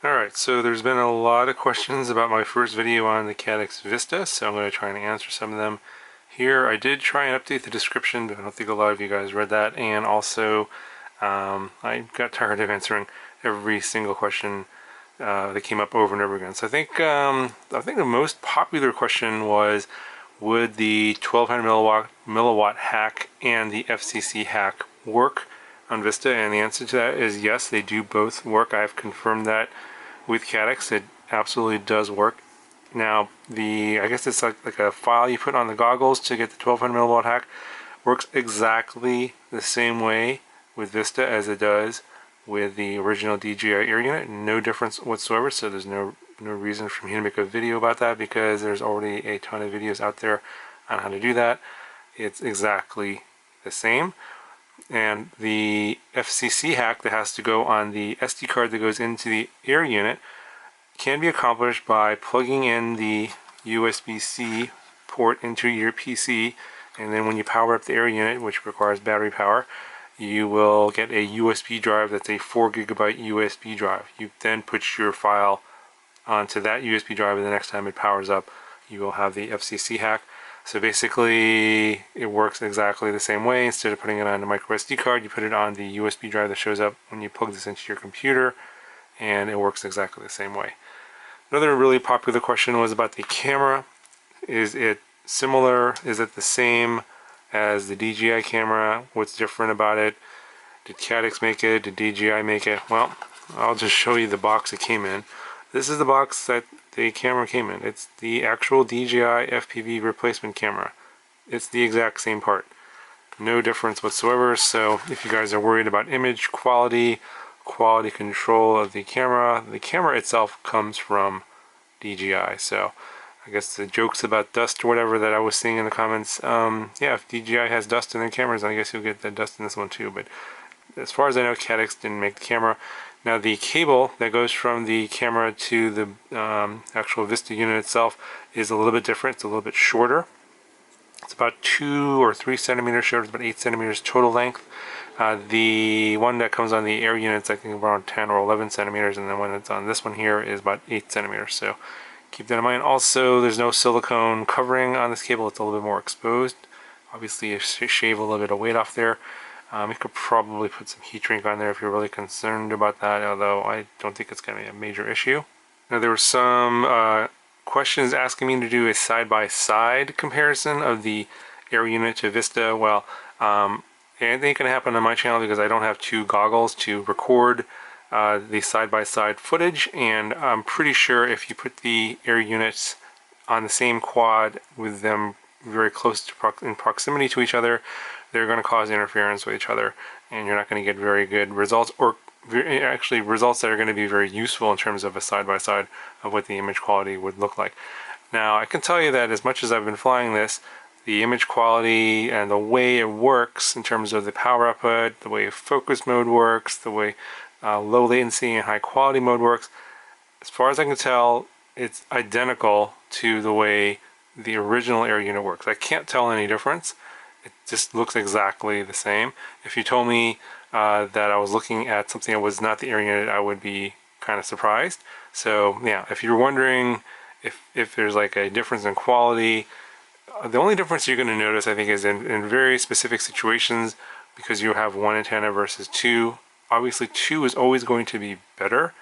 Alright, so there's been a lot of questions about my first video on the Caddx Vista, so I'm going to try and answer some of them here. I did try and update the description, but I don't think a lot of you guys read that, and also I got tired of answering every single question that came up over and over again. So I think the most popular question was, would the 1200 milliwatt hack and the FCC hack work on Vista? And the answer to that is yes, they do both work. I've confirmed that with Caddx. It absolutely does work. Now, I guess it's like a file you put on the goggles to get the 1200 milliwatt hack. Works exactly the same way with Vista as it does with the original DJI Air unit. No difference whatsoever, so there's no reason for me to make a video about that because there's already a ton of videos out there on how to do that. It's exactly the same. And the FCC hack that has to go on the SD card that goes into the Air unit can be accomplished by plugging in the USB-C port into your PC, and then when you power up the Air unit, which requires battery power, you will get a USB drive that's a 4 GB USB drive. You then put your file onto that USB drive, and the next time it powers up, you will have the FCC hack. So basically, it works exactly the same way. Instead of putting it on a micro SD card, you put it on the USB drive that shows up when you plug this into your computer, and it works exactly the same way. Another really popular question was about the camera. Is it similar? Is it the same as the DJI camera? What's different about it? Did Caddx make it? Did DJI make it? Well, I'll just show you the box it came in. This is the box that the camera came in. It's the actual DJI FPV replacement camera. It's the exact same part. No difference whatsoever. So if you guys are worried about image quality control of the camera itself comes from DJI. So I guess the jokes about dust or whatever that I was seeing in the comments, yeah, if DJI has dust in their cameras, I guess you'll get that dust in this one too. But as far as I know, Caddx didn't make the camera. Now the cable that goes from the camera to the actual Vista unit itself is a little bit different. It's a little bit shorter. It's about 2 or 3 centimeters shorter. It's about 8 centimeters total length. The one that comes on the Air unit is I think around 10 or 11 centimeters, and the one that's on this one here is about 8 centimeters. So keep that in mind. Also, there's no silicone covering on this cable. It's a little bit more exposed. Obviously, you shave a little bit of weight off there. You could probably put some heat shrink on there if you're really concerned about that, although I don't think it's going to be a major issue. Now, there were some questions asking me to do a side-by-side comparison of the Air unit to Vista. Well, anything can happen on my channel because I don't have two goggles to record the side-by-side footage, and I'm pretty sure if you put the Air units on the same quad with them very close to in proximity to each other, they're going to cause interference with each other, and you're not going to get very good results, or actually results that are going to be very useful in terms of a side-by-side of what the image quality would look like. Now, I can tell you that as much as I've been flying this, the image quality and the way it works in terms of the power output, the way focus mode works, the way low latency and high quality mode works, as far as I can tell, it's identical to the way the original Air unit works. I can't tell any difference. It just looks exactly the same. If you told me that I was looking at something that was not the Air unit, I would be kind of surprised. So yeah, if you're wondering if there's like a difference in quality, the only difference you're going to notice, I think, is in very specific situations, because you have one antenna versus two. Obviously, two is always going to be better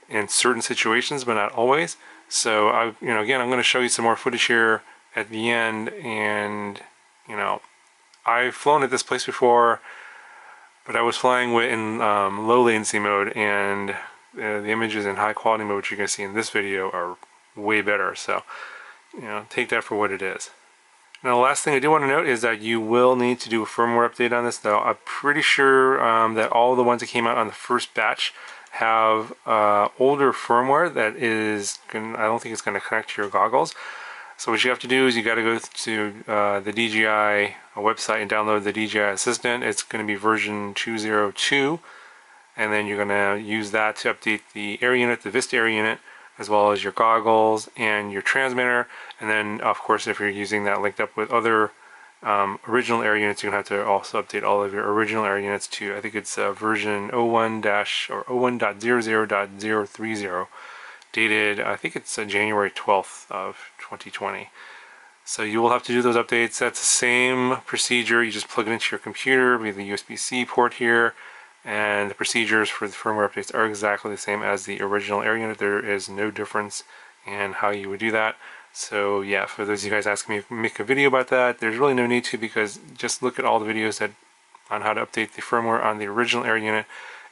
in certain situations, but not always. So again, I'm going to show you some more footage here at the end, and I've flown at this place before, but I was flying in low latency mode, and the images in high quality mode, which you're going to see in this video, are way better. So, take that for what it is. Now, the last thing I do want to note is that you will need to do a firmware update on this, though. I'm pretty sure that all the ones that came out on the first batch have older firmware that I don't think it's going to connect to your goggles. So what you have to do is you got to go to the DJI website and download the DJI Assistant. It's going to be version 2.02, and then you're going to use that to update the Air unit, the Vista Air unit, as well as your goggles and your transmitter. And then, of course, if you're using that linked up with other original air units, you're going to have to also update all of your original air units to, I think it's version 01-0.0.030, dated, I think it's January 12th of 2020. So you will have to do those updates. That's the same procedure. You just plug it into your computer via the USB-C port here, and the procedures for the firmware updates are exactly the same as the original air unit. There is no difference in how you would do that. So yeah, for those of you guys asking me to make a video about that, there's really no need to, because just look at all the videos on how to update the firmware on the original air unit,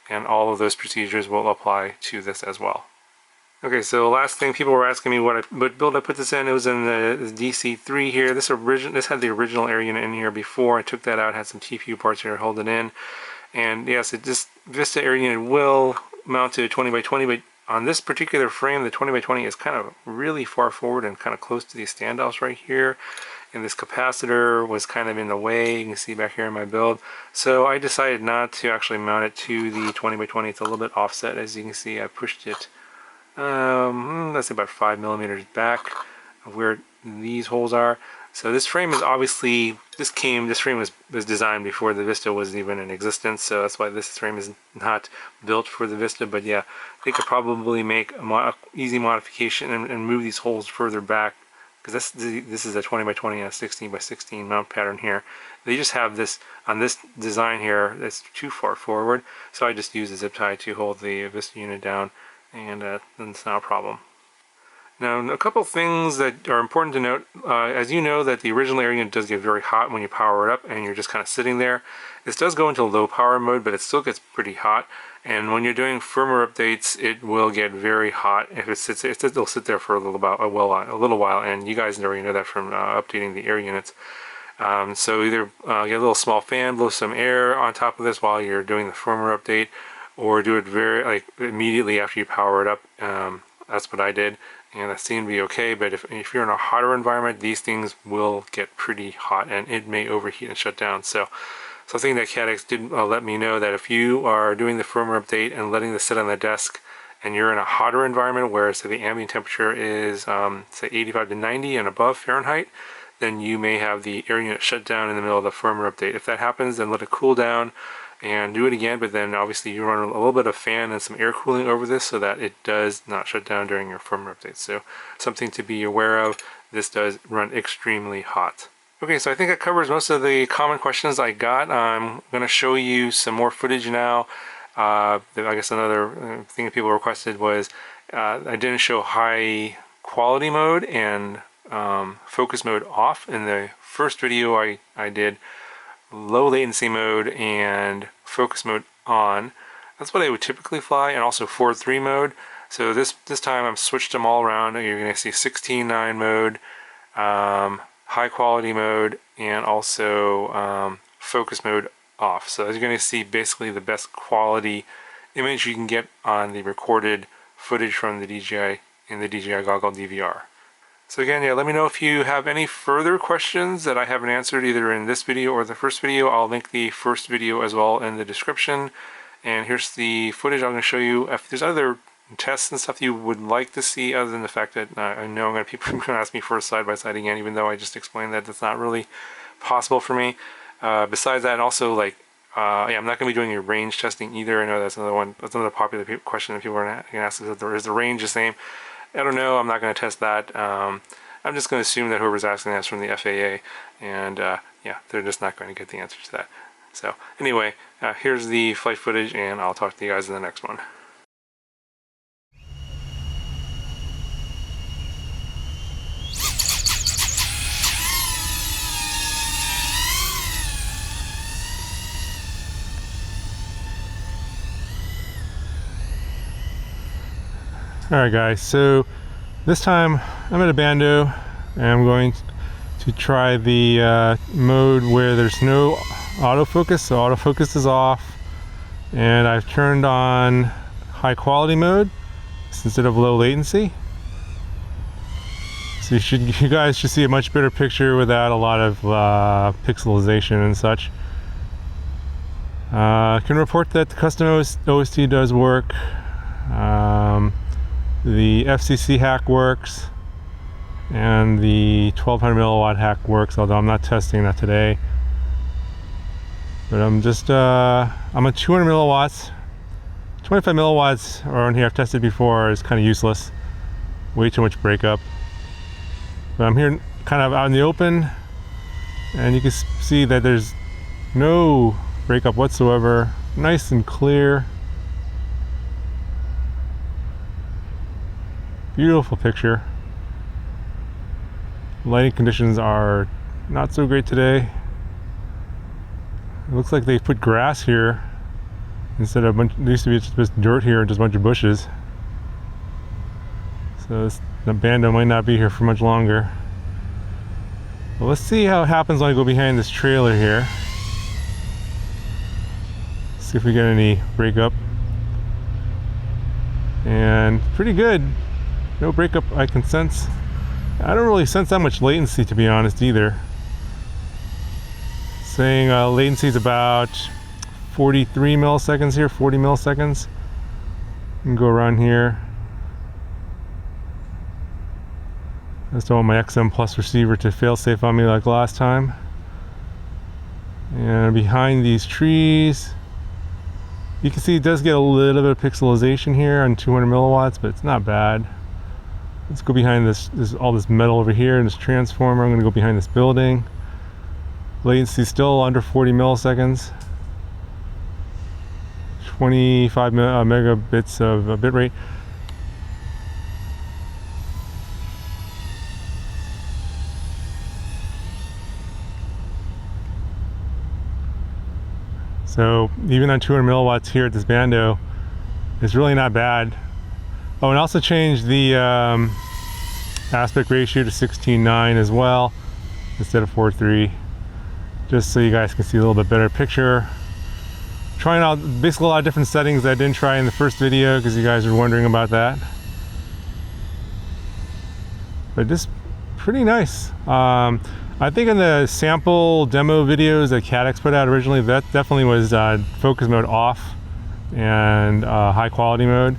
and all of those procedures will apply to this as well. Okay, so last thing, people were asking me what build I put this in. It was in the DC3 here. This had the original air unit in here before. I took that out, had some TPU parts here to hold it in. And yes, this Vista air unit will mount to 20x20, but on this particular frame, the 20x20 is kind of really far forward and kind of close to these standoffs right here. And this capacitor was kind of in the way, you can see back here in my build. So I decided not to actually mount it to the 20x20. It's a little bit offset, as you can see. I pushed it that's about 5 millimeters back of where these holes are. So this frame is obviously, this frame was designed before the Vista was even in existence, so that's why this frame is not built for the Vista. But yeah, they could probably make a easy modification and move these holes further back, because this is a 20x20 and a 16x16 mount pattern here. They just have this on this design here that's too far forward, so I just use a zip tie to hold the Vista unit down, and then it's not a problem. Now, a couple things that are important to note. As you know, that the original air unit does get very hot when you power it up and you're just kind of sitting there. This does go into low power mode, but it still gets pretty hot. And when you're doing firmware updates, it will get very hot. If it sits, it'll sit there for a little while, and you guys already know that from updating the air units. So either get a little small fan, blow some air on top of this while you're doing the firmware update, or do it immediately after you power it up. That's what I did, and that seemed to be okay. But if you're in a hotter environment, these things will get pretty hot, and it may overheat and shut down. So something that Caddx did let me know, that if you are doing the firmware update and letting this sit on the desk, and you're in a hotter environment where, say, the ambient temperature is say 85 to 90 and above Fahrenheit, then you may have the air unit shut down in the middle of the firmware update. If that happens, then let it cool down and do it again, but then obviously you run a little bit of fan and some air cooling over this so that it does not shut down during your firmware update. So something to be aware of. This does run extremely hot. Okay, so I think that covers most of the common questions I got. I'm going to show you some more footage now. I guess another thing that people requested was I didn't show high quality mode and focus mode off. In the first video I did low latency mode and focus mode on. That's what I would typically fly, and also 4.3 mode. So this time I've switched them all around. You're going to see 16.9 mode, high quality mode, and also focus mode off. So as you're going to see, basically the best quality image you can get on the recorded footage from the DJI in the DJI Goggle DVR. So again, yeah, let me know if you have any further questions that I haven't answered either in this video or the first video. I'll link the first video as well in the description. And here's the footage I'm going to show you. If there's other tests and stuff you would like to see, other than the fact that I know people are going to ask me for a side-by-side again, even though I just explained that that's not really possible for me. Besides that, and also yeah, I'm not going to be doing your range testing either. I know that's another one. That's another popular question that people are going to ask: is the range the same? I don't know. I'm not going to test that. I'm just going to assume that whoever's asking that's from the FAA, and yeah, they're just not going to get the answer to that. So anyway, here's the flight footage, and I'll talk to you guys in the next one. Alright guys, so this time I'm at a bando and I'm going to try the mode where there's no autofocus. So autofocus is off, and I've turned on high quality mode instead of low latency. So you guys should see a much better picture without a lot of pixelization and such. I can report that the custom OST does work. The FCC hack works, and the 1200 milliwatt hack works, although I'm not testing that today. But I'm just, I'm at 200 milliwatts. 25 milliwatts around here I've tested before is kind of useless. Way too much breakup. But I'm here kind of out in the open, and you can see that there's no breakup whatsoever. Nice and clear. Beautiful picture. Lighting conditions are not so great today. It looks like they put grass here instead of there used to be just dirt here and just a bunch of bushes. So the bando might not be here for much longer. Well, let's see how it happens when I go behind this trailer here. See if we get any breakup. And pretty good. No breakup I can sense. I don't really sense that much latency, to be honest, either. Saying latency is about 43 milliseconds here, 40 milliseconds. You can go around here. I just don't want my XM Plus receiver to fail safe on me like last time. And behind these trees, you can see it does get a little bit of pixelization here on 200 milliwatts, but it's not bad. Let's go behind this all this metal over here and this transformer. I'm going to go behind this building. Latency still under 40 milliseconds. 25 megabits of bit rate. So even on 200 milliwatts here at this bando, it's really not bad. Oh, and also changed the aspect ratio to 16:9 as well, instead of 4:3, just so you guys can see a little bit better picture. Trying out basically a lot of different settings that I didn't try in the first video because you guys were wondering about that. But just pretty nice. I think in the sample demo videos that Caddx put out originally, that definitely was focus mode off and high quality mode,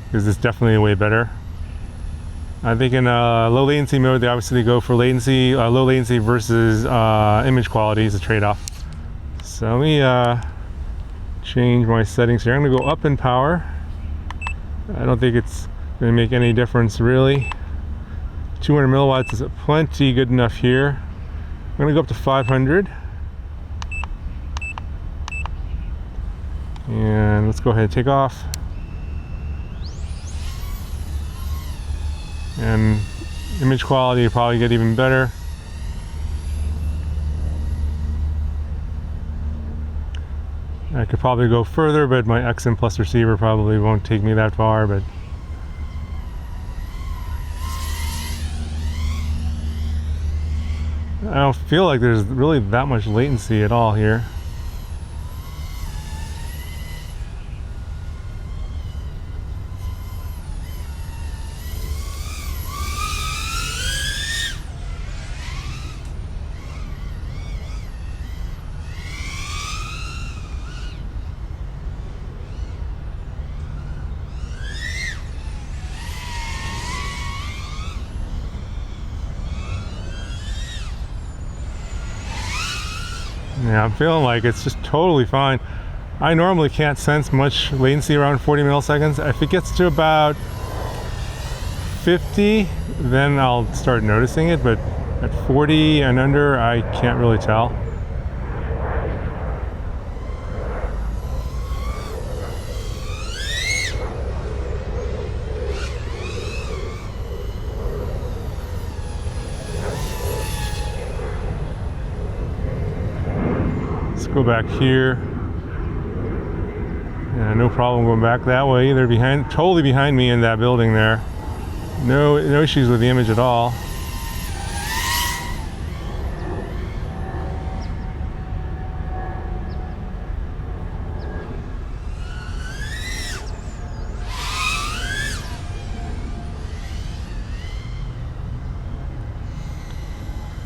because it's definitely way better. I think in low latency mode, they obviously go for latency, low latency versus image quality is a trade-off. So let me change my settings here. I'm gonna go up in power. I don't think it's gonna make any difference really. 200 milliwatts is plenty good enough here. I'm gonna go up to 500. And let's go ahead and take off. And image quality will probably get even better. I could probably go further, but my XM Plus receiver probably won't take me that far, but I don't feel like there's really that much latency at all here. Yeah, I'm feeling like it's just totally fine. I normally can't sense much latency around 40 milliseconds. If it gets to about 50, then I'll start noticing it, but at 40 and under, I can't really tell. Go back here. Yeah, no problem going back that way either. Totally behind me in that building there. No issues with the image at all.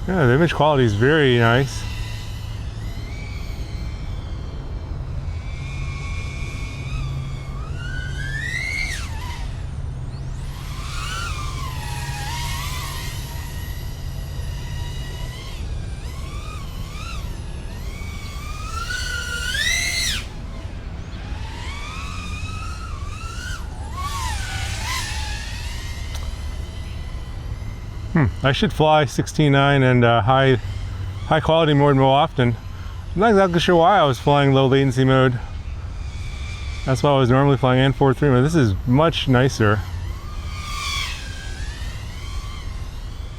Yeah, the image quality is very nice. I should fly 16.9 and high quality mode more often. I'm not exactly sure why I was flying low latency mode. That's why I was normally flying N43, but this is much nicer.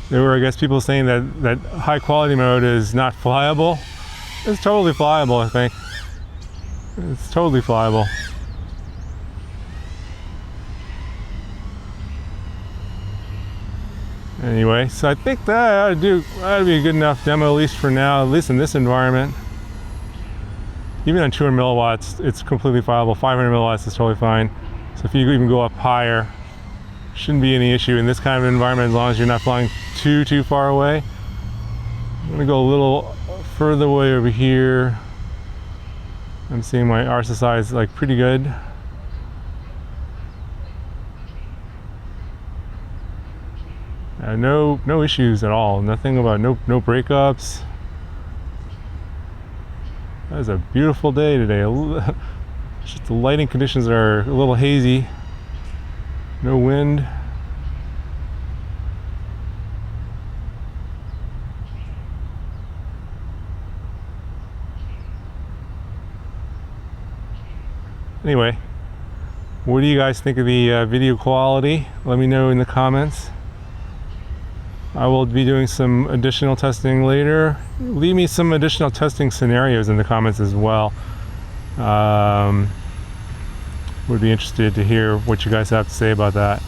There were, I guess, people saying that high quality mode is not flyable. It's totally flyable, I think. It's totally flyable. Anyway, so I think that ought to be a good enough demo, at least for now, at least in this environment. Even on 200 milliwatts, it's completely flyable. 500 milliwatts is totally fine. So if you even go up higher, shouldn't be any issue in this kind of environment as long as you're not flying too far away. I'm gonna go a little further away over here. I'm seeing my RSSI is like pretty good. No issues at all. Nothing about no breakups. That is a beautiful day today. Just the lighting conditions are a little hazy. No wind. Anyway, what do you guys think of the video quality? Let me know in the comments. I will be doing some additional testing later. Leave me some additional testing scenarios in the comments as well. Would be interested to hear what you guys have to say about that.